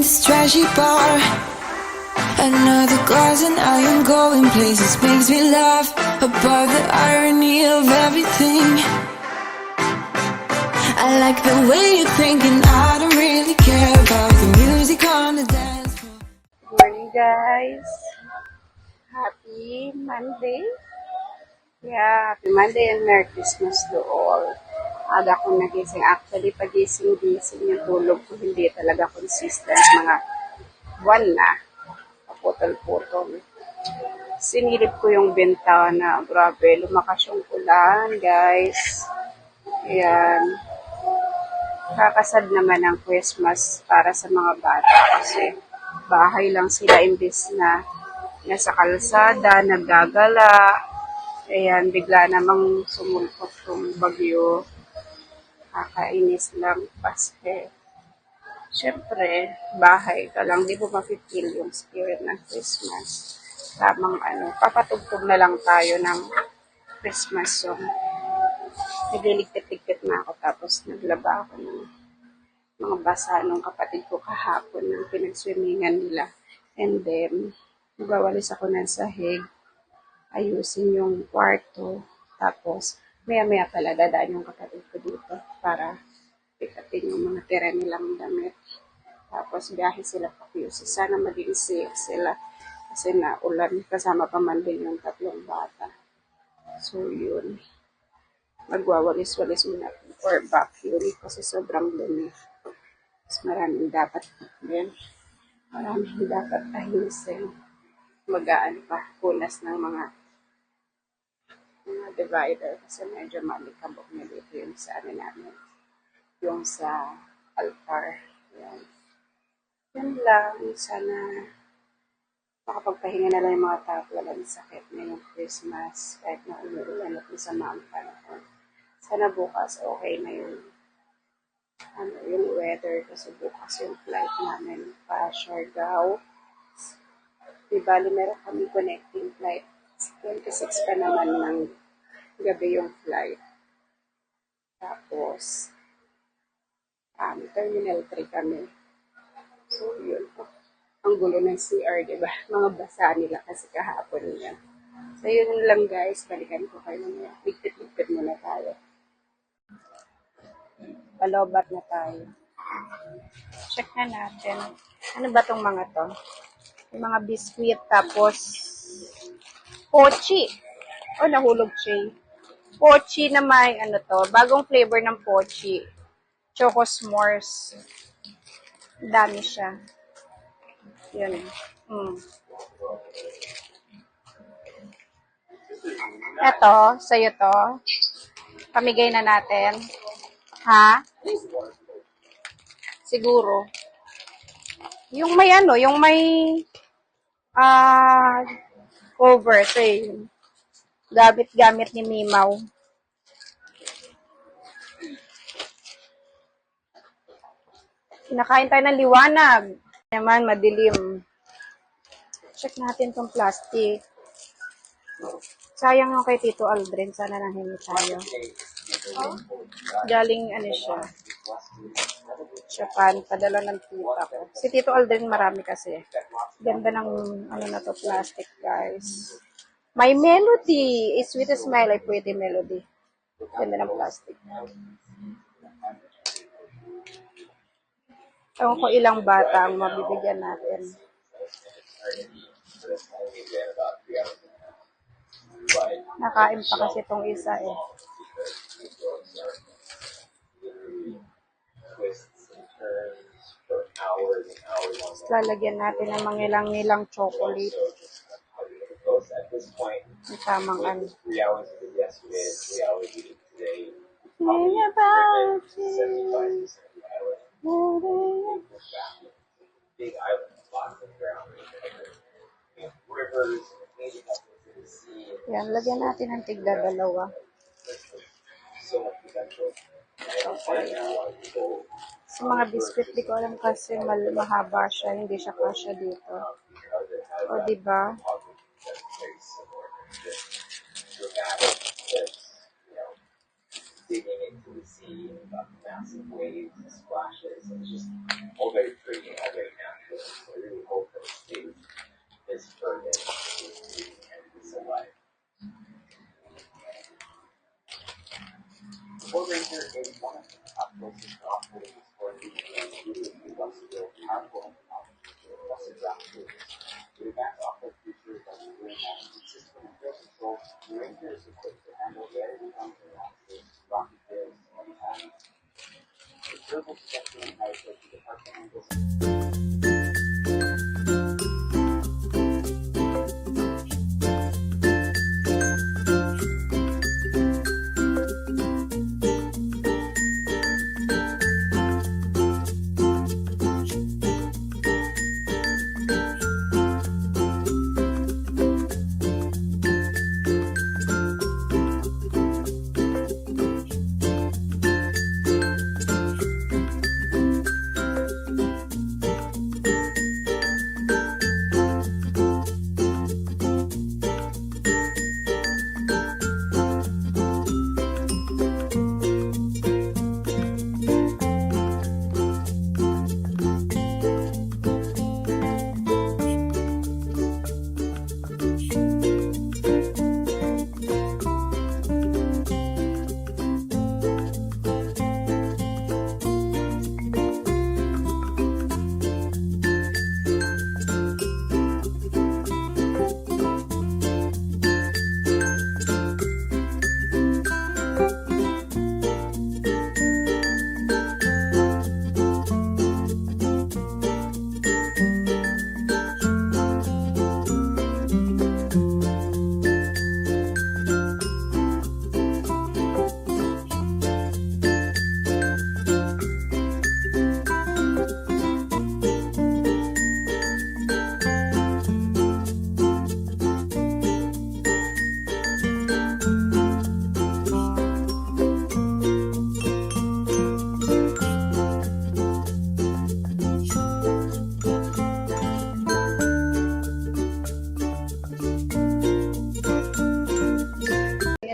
this trashy bar. Another glass and I am going places. Makes me laugh about the irony of everything. I like the way you're thinking. I don't really care about the music on the dance floor. Morning guys! Happy Monday! Yeah, happy Monday and Merry Christmas to all. Aga kong nagising. Actually, pagising-gising yung tulog ko hindi talaga consistent. Mga buwan na. Kaputol-putol. Sinilip ko yung bintana. Grabe, lumakas yung ulan, guys. Ayan. Kakasad naman ang Christmas para sa mga bata kasi bahay lang sila imbis na nasa kalsada, naggagala. Ayan, bigla namang sumulpot yung bagyo. Kakainis lang kasi. Siyempre, bahay ka lang, di mo ma-feel yung spirit ng Christmas. Tamang papatugtog na lang tayo ng Christmas song. Nagliligpit-ligpit na ako tapos naglaba ako ng mga basa ng kapatid ko kahapon ng pinagswimmingan nila. And then, nagawalis ako ng sahig, ayusin yung kwarto, tapos maya-maya pala dadaan yung kapatid ko dito para pikatin yung mga tira nilang damit. Tapos biyahe sila pa QC. Sana maging safe sila kasi naulan kasama pa man din yung tatlong bata. So yun, magwawalis-walis muna or vacuum kasi sobrang dumi. Mas maraming dapat ayusin. Magaan pa punas ng mga divider kasi medyo malikabok na dito yung sa namin. Yung sa altar. Yan. Yan lang. Sana makapagpahinga na lang yung mga tao. Walang sakit na yung Christmas. Kahit na umuulan at masama ang panahon. Sana bukas okay na yung yung weather kasi bukas yung flight namin pa Siargao. Di bali meron kami connecting flight. 26 pa naman ng gabi yung flight. Tapos, Terminal 3 kami. So, yun po. Ang gulo ng CR, diba? Mga basa nila kasi kahapon yan. So, yun lang guys. Balikan ko kayo na. Ligpit-ligpit muna tayo. Palobat na tayo. Check na natin. Ano ba tong mga to? Yung mga biskuit tapos pochi. Oh, nahulog siya. Pochi na may bagong flavor ng pochi. Choco s'mores. Dami siya. Yun. Eto, sa'yo to. Pamigay na natin. Ha? Siguro. Yung may yung may cover. So, yun. Gamit ni Mimaw. Kinakain tayo ng liwanag. Naman, madilim. Check natin tong plastic. Sayang yung kay Tito Aldrin. Sana nahingi tayo. Galing, siya. Japan. Padala ng tita ko. Si Tito Aldrin marami kasi. Ganda ng, na to, plastic, guys. May melody. A sweet smile, ay pretty melody. Ganda ng plastic. Ewan ko ilang bata ang mabibigyan natin. Nakain pa kasi itong isa eh. Lalagyan natin ng mga ilang chocolate. Ang tamang Yan, lagyan natin ng tigda-dalawa. Sa mga biscuit, di ko alam kasi mahaba siya, hindi siya kasya dito. O, diba? Digging into the sea, massive waves, splashes, and it's just all very pretty, all very natural.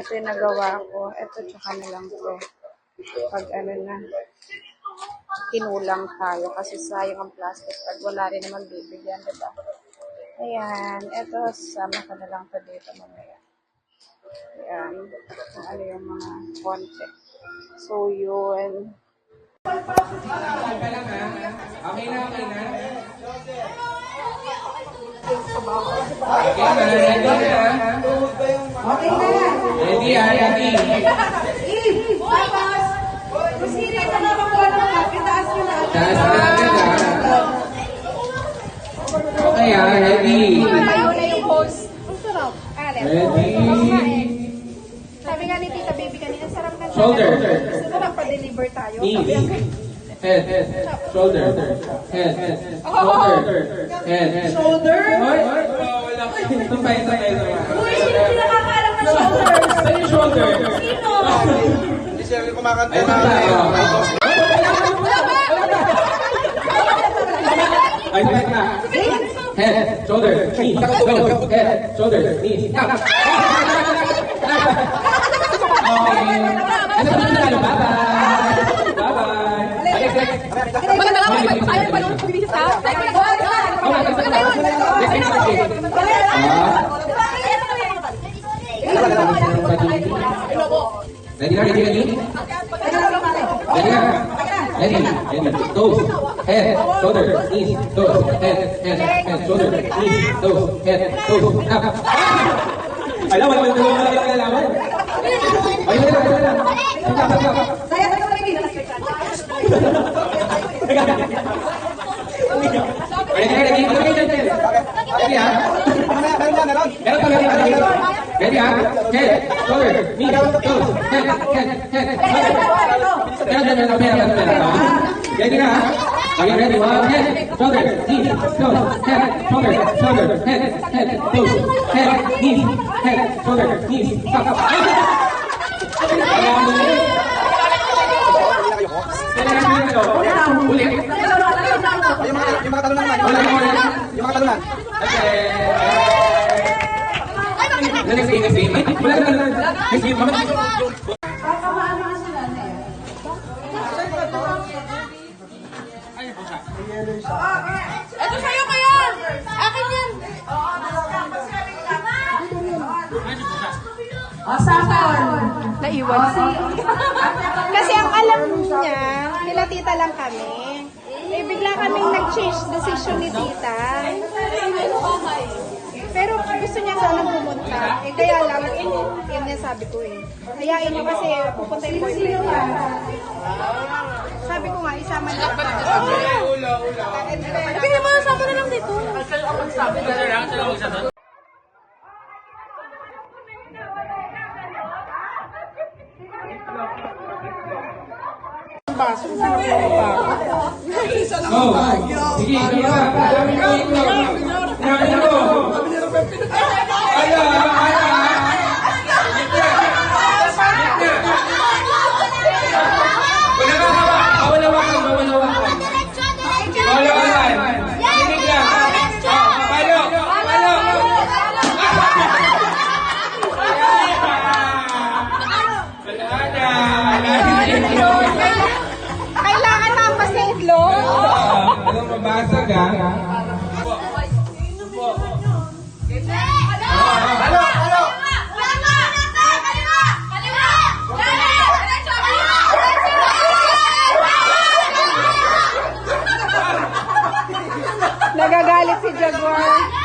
Ito yung nagawa ko. Ito, tsaka na lang to. Pag ano na, kinulang tayo kasi sayang ang plastic. Pag wala rin naman bibigyan, diba? Ayan. Ito, sama ko na lang to dito mamaya. Ayan. Kung ano yung mga konti. So, yun. Okay na. Ready. Taas na agad Okay ready. Tayo na yung host. Ang sarap. Ready. Sabi nga ni Tita Baby kanina, sarap na Shoulder. Gusto na lang pa-deliver tayo. Knees. Head. Shoulder. Head. Shoulder. Head. Shoulder? Hoy. Wala ko. Ito pa. Uy, sino pinakakaalam ng shoulder? Saan yung shoulder? Sino? Hindi siya kumakanta Ay, na. Ay, back na. Head, shoulder, knee, go. Head, shoulder, knee, up. Okay. Ano ba tayo? Bye-bye. Bye-bye. Maganda nga kayo, tayo pa nung kumilis ha? Tayo pa nagawa. Ready na? Toes, head, shoulder, knees, toes, head, shoulder, knees, toes, head, toes, up. Alam, wala. Ready ha? Ready ha? Head, shoulder, knees, toes, head. Ready na? Are you ready? One, head, shoulder, knees, toes, head, shoulder, head, toes, head, knees, shoulder, knees, up. Ulit. Yung mga talunan naman. Yung mga talunan. Next game. Wala na. Next game. Ito sa'yo ko yan! Akin yan! O, sapon! Naiwan siya. Kasi ang alam niya, nila tita lang kami. Eh, bigla kaming nag-change decision ni tita. Pero gusto niya sana pumunta. Eh, kaya lang, yun yung sabi ko eh. Hayain niyo kasi pupunta yung boyfriend niya. Sabi ko nga, isama niya. Kaya mo, sama na lang dito. Go! Sige, sige Kailangan tampas na itlog. Anong mabasag ha? Nagagalit si Jaguar.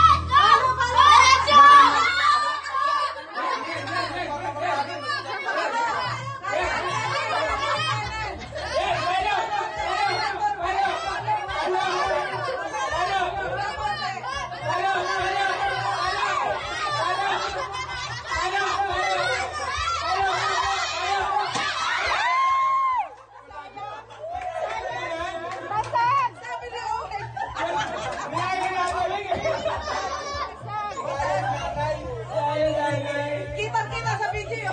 Kita sa video.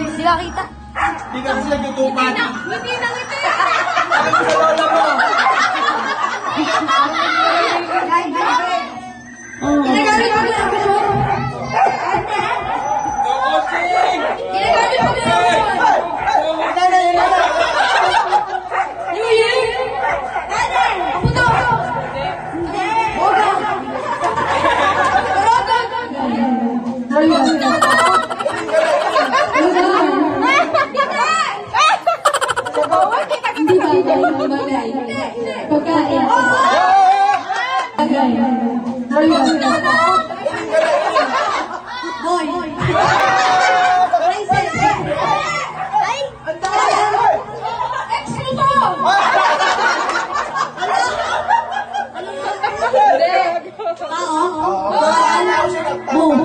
Hindi ka kita. Hindi ka kasi nagtutupan. Hindi na ngiti. Ano sa lola mo? Ginagamit ko lang ako. Ginagamit ko lang ako. New Year? Pupunta ako. Boga. Hindi bagay. Pagkain. Bagay. Boy. Ay! Ex mo to! Tao? Boom.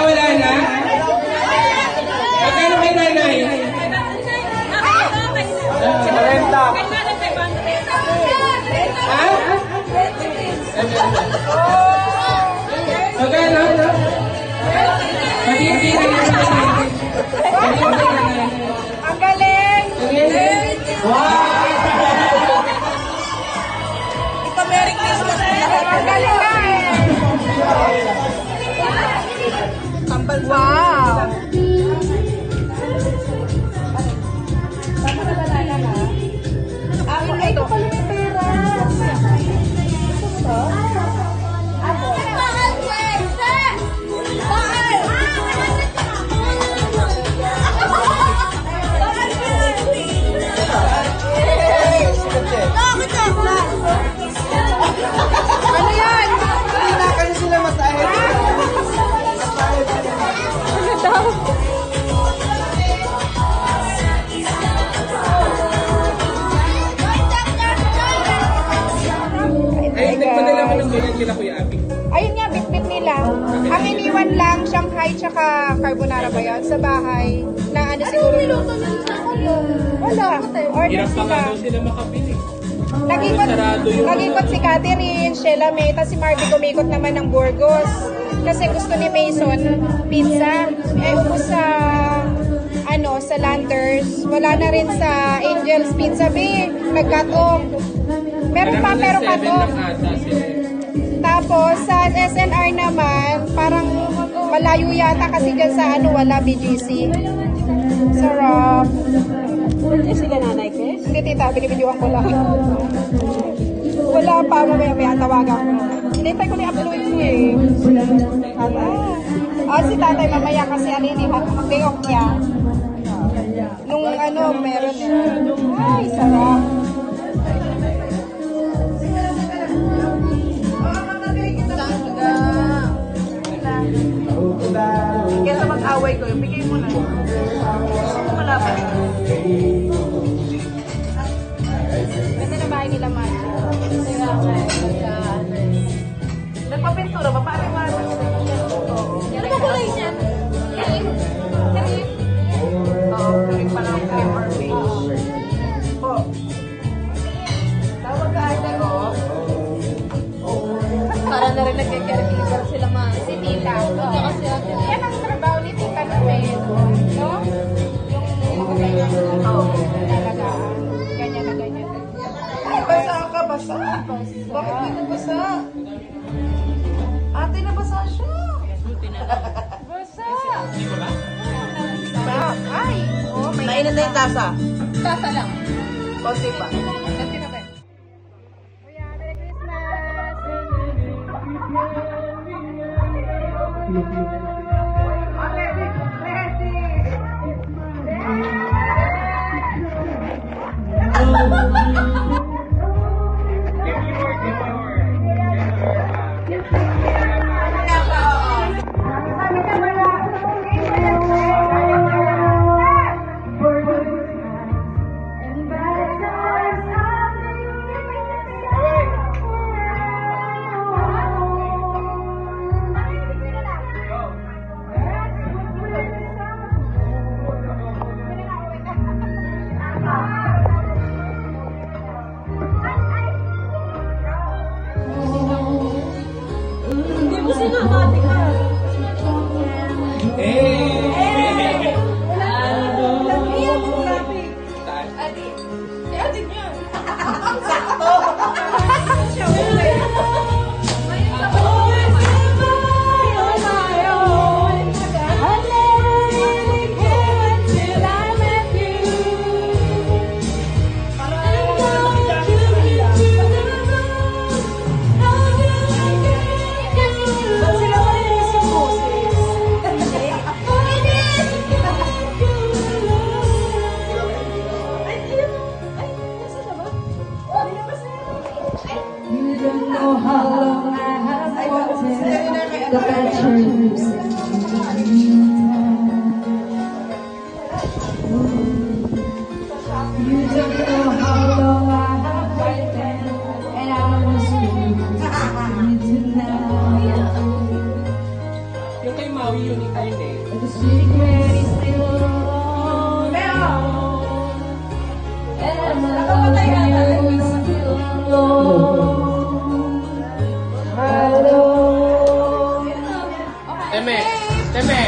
Wala na. Magkano kay nanay? 40. Ha? Magkano? Pati-pati na nanay. Ang galing! Wow! Merry Christmas na lahat. Ang galing na eh. Wow! Ay, ito pala yung pera. Ano yan? Hindi na kayo sila masahe. Ay, nagpadala ko ng ganyan kila Kuya Abi. Ayun nga, bit-bit nila. Ang iniwan lang, Shanghai tsaka carbonara ba yun? Sa bahay. Na ano siguro. Wala. Order Hirap pa nga sila. daw sila makapili. Nag-ikot si Catherine, Sheila May, tapos si Marvin kumikot naman ng Burgos. Kasi gusto ni Mason pizza. Eh, ubos sa sa Landers. Wala na rin sa Angel's Pizza Bay. Nag-cut off. Meron pa, pero cut off. Tapos, sa SNR naman, parang malayo yata kasi dyan sa wala BGC. Sarap. Hindi sila nanay, Chris? Hindi, tita. Binibidyoan ko lang. Wala pa. Mamaya tawagan ko. Hinintay ko na i-upload ko eh. Si tatay mamaya kasi hindi mag-gayok niya. Nung meron. Ay, sarap. Kesa mag-away ko, bigay mo na. Malaman. Ganda na bahay nila, Mati. Nagpapintura ba? Paano ba? Ano ba kulay niya? Oo, cream pa lang. Cream or beige. Po. Tawag ka ate ko. Para na rin nagkikarikibar sila si Tita. Yan ang trabaho ni Tita namin. No? Yung talaga. Ganyan na ganyan. Ay, basa ka, basa. Bakit may nabasa? Ate, nabasa siya. Basa. Hindi ko ba? Ay, may Mainit na yung tasa. tasa lang. Konti pa. Kasi na ba? Kuya, Merry Christmas! You don't know how long I have wanted to touch your lips. You don't know how long I have waited, and I was waiting tonight. Yung kay Maui, unique yun eh. But the secret is still alone. And I'm alone, still alone. Hello. Teme! Teme!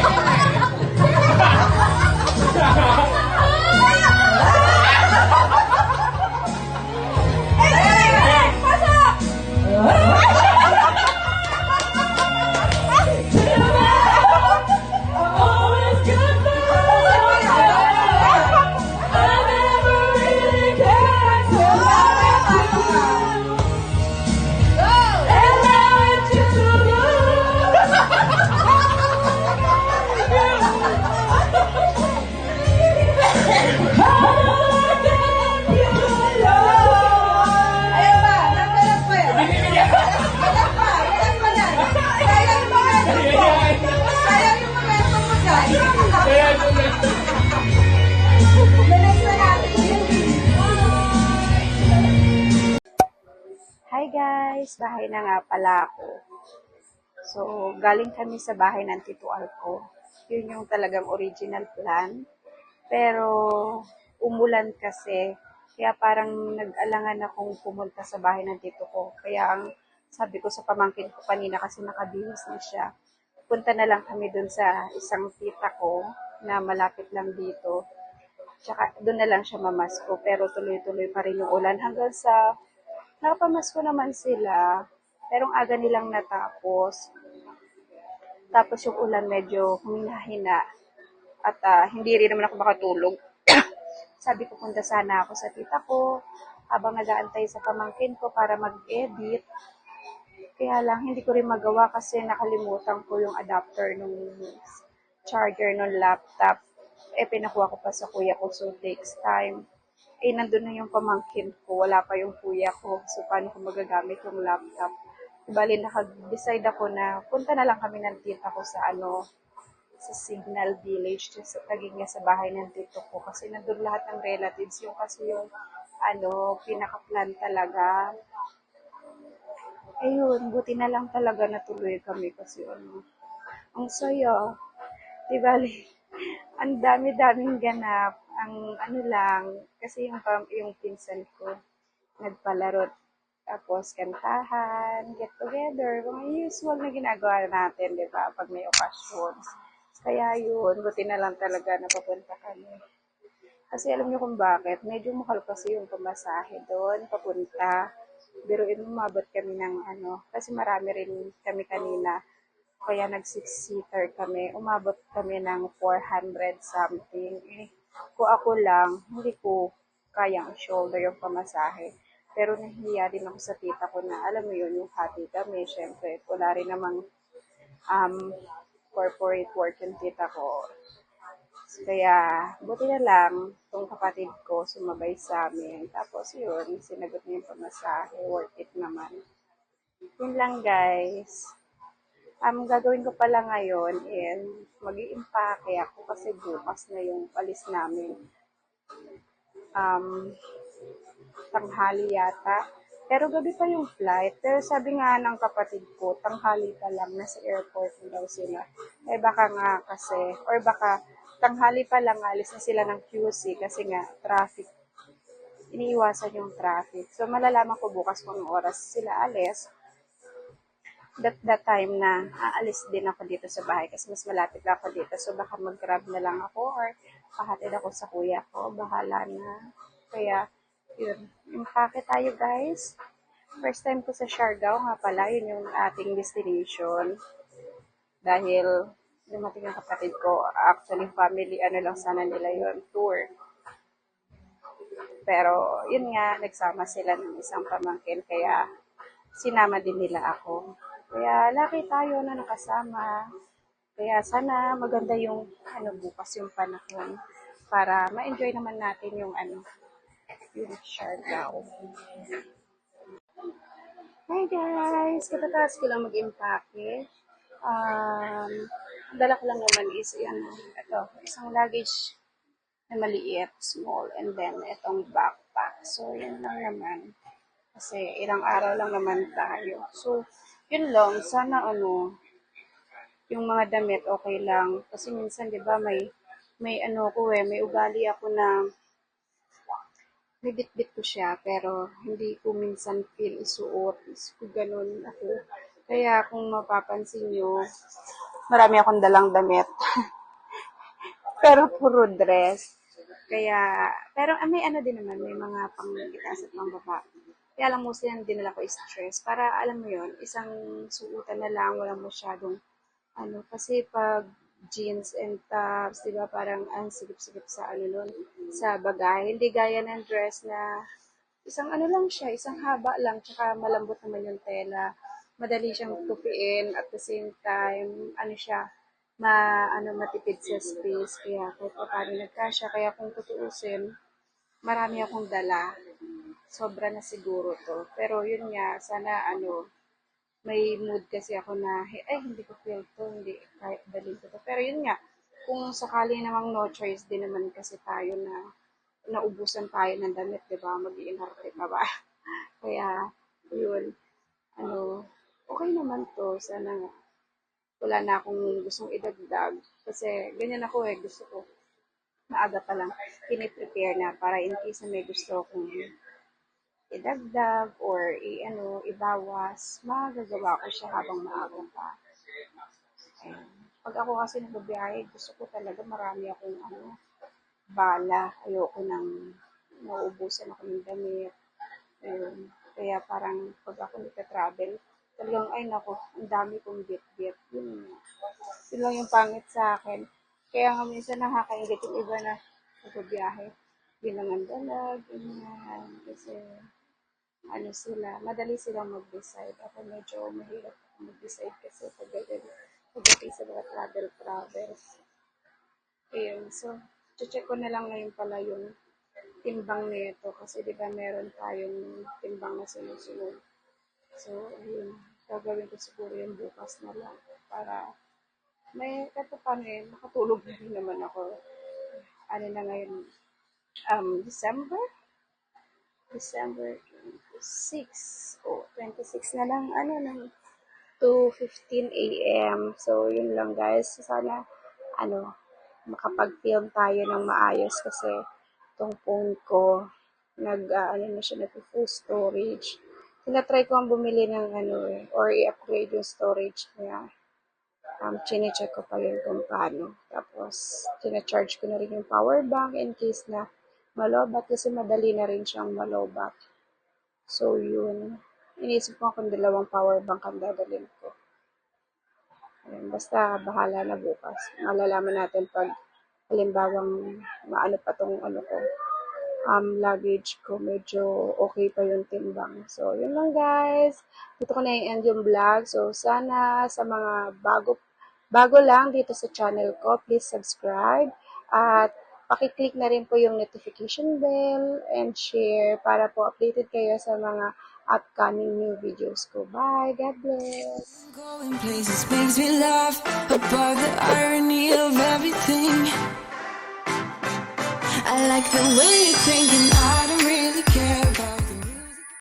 Hi guys! Bahay na nga pala ako. So, galing kami sa bahay ng Tito Alco. Yun yung talagang original plan. Pero, umulan kasi. Kaya parang nag-alangan akong pumunta sa bahay ng tito ko. Kaya ang sabi ko sa pamangkin ko kanina kasi nakabihis na siya. Punta na lang kami dun sa isang tita ko na malapit lang dito. Tsaka doon na lang siya mamasko. Pero tuloy-tuloy pa rin yung ulan hanggang sa nakapamasko naman sila. Pero ang aga nilang natapos. Tapos yung ulan medyo humina-hina. At hindi rin naman ako makatulog. Sabi ko punta sana ako sa tita ko habang nag-aantay sa pamangkin ko para mag-edit. Kaya lang hindi ko rin magawa kasi nakalimutan ko yung adapter ng charger ng laptop. Pinakuha ko pa sa kuya ko so takes time. Nandun na yung pamangkin ko, wala pa yung kuya ko. So paano ko magagamit yung laptop? Bali nakag-decide ako na punta na lang kami ng tita ko sa sa Signal Village, sa taging niya sa bahay ng tito ko kasi nandun lahat ng relatives yung kasi yung pinaka-plan talaga. Ayun, buti na lang talaga natuloy kami kasi ang saya. Di bali, ang dami-daming ganap. Ang lang, kasi yung pinsan ko nagpalaro. Tapos kantahan, get together, mga usual na ginagawa natin, di ba, pag may occasions. Kaya yun, buti na lang talaga napapunta kami. Kasi alam niyo kung bakit, medyo mahal kasi yung pamasahe doon, papunta. Biruin mo, mabot kami ng kasi marami rin kami kanina. Kaya nag-6-seater kami, umabot kami ng 400 something. Kung ako lang, hindi ko kayang shoulder yung pamasahe. Pero nahihiya din ako sa tita ko na, alam mo yun, yung hati kami, syempre, wala rin namang corporate work yung tita ko. Kaya, buti na lang, itong kapatid ko sumabay sa amin. Tapos yun, sinagot niya yung pamasahe, worth it naman. Yun lang guys. Gagawin ko pala ngayon is mag-i-impake ako kasi bukas na yung palis namin. Tanghali yata. Pero gabi pa yung flight. Pero sabi nga ng kapatid ko, tanghali pa lang, nasa airport na daw sila. Baka nga kasi, or baka tanghali pa lang, alis na sila ng QC kasi nga traffic. Iniiwasan yung traffic. So malalaman ko bukas kung oras sila alis. that time na aalis din ako dito sa bahay kasi mas malapit lang ako dito. So baka mag-grab na lang ako or pahatid ako sa kuya ko. Bahala na. Kaya, yun. Impake tayo guys. First time ko sa Siargao nga pala. Yun yung ating destination. Dahil dumating ang kapatid ko. Actually, family, ano lang sana nila yun, tour. Pero, yun nga, nagsama sila ng isang pamangkin. Kaya, sinama din nila ako. Kaya lucky tayo na nakasama. Kaya sana maganda yung bukas yung panahon para ma-enjoy naman natin yung yung Siargao. Hi guys! Katatapos ko lang mag-impake. Dala ko lang naman is isang luggage na maliit, small, and then itong backpack. So, yun lang naman. Kasi ilang araw lang naman tayo. So, yun lang. Sana yung mga damit okay lang. Kasi minsan, di ba, may ugali ako na may bit-bit ko siya, pero hindi ko minsan feel isuot. Ganun ako. Kaya kung mapapansin nyo, marami akong dalang damit. Pero puro dress. Kaya, pero may din naman, may mga pang-itaas at pang-baba. Kaya lang mostly ang dinala ko is stress. Para alam mo yon, isang suotan na lang, walang masyadong kasi pag jeans and tops, di ba, parang ang sigip-sigip sa nun, sa bagay. Hindi gaya ng dress na isang lang siya, isang haba lang, tsaka malambot naman yung tela. Madali siyang tupiin at the same time, matipid sa space. Kaya kahit pa paano nagkasya. Kaya kung tutuusin, marami akong dala. Sobra na siguro to. Pero yun nga, sana may mood kasi ako na, hindi ko feel to, hindi kahit dalhin ko to. Pero yun nga, kung sakali namang no choice din naman kasi tayo na naubusan tayo ng damit, di ba? Mag-iinarte pa ba? Kaya, yun, okay naman to. Sana nga, wala na akong gustong idagdag. Kasi ganyan ako gusto ko. Maaga pa lang, piniprepare na para in case na may gusto akong idagdag or ibawas, magagawa ko siya habang maaga pa. Pag ako kasi nagbabiyahe, gusto ko talaga marami akong bala. Ayoko nang nauubusan ako ng damit. Kaya parang pag ako nagka-travel, talagang ang dami kong bit-bit. Yun lang yung pangit sa akin. Kaya nga minsan nakakaingit yung iba na nagbabiyahe. Bilangan dalag, ganyan. Kasi madali silang mag-decide. Ako medyo mahirap mag-decide kasi pagdating sa mga travel. Ayun, so, check ko na lang ngayon pala yung timbang nito kasi di ba meron tayong timbang na sunod-sunod. So, ayun, gagawin ko siguro yung bukas na lang para may nakatulog na rin naman ako. Na ngayon, December 26 o 26 na lang, ng 2:15 a.m. So, yun lang guys. Sana, makapag-film tayo ng maayos kasi itong phone ko, na siya, nag-full storage. Tinatry ko ang bumili ng or i-upgrade yung storage niya. Chine-check ko pa yun kung paano. Tapos, chine-charge ko na rin yung power bank in case na malobat kasi madali na rin siyang malobat. So, yun. Inisip ko kung 2 power bank ang dadalhin ko. Ayun, basta bahala na bukas. Malalaman natin pag halimbawang pa tong luggage ko. Medyo okay pa yung timbang. So, yun lang guys. Dito ko na i-end yung vlog. So, sana sa mga bago lang dito sa channel ko, please subscribe. At pakiclick na rin po yung notification bell and share para po updated kayo sa mga upcoming new videos ko. Bye! God bless! Going places makes me laugh about the irony of everything. I like the way you're thinking, I don't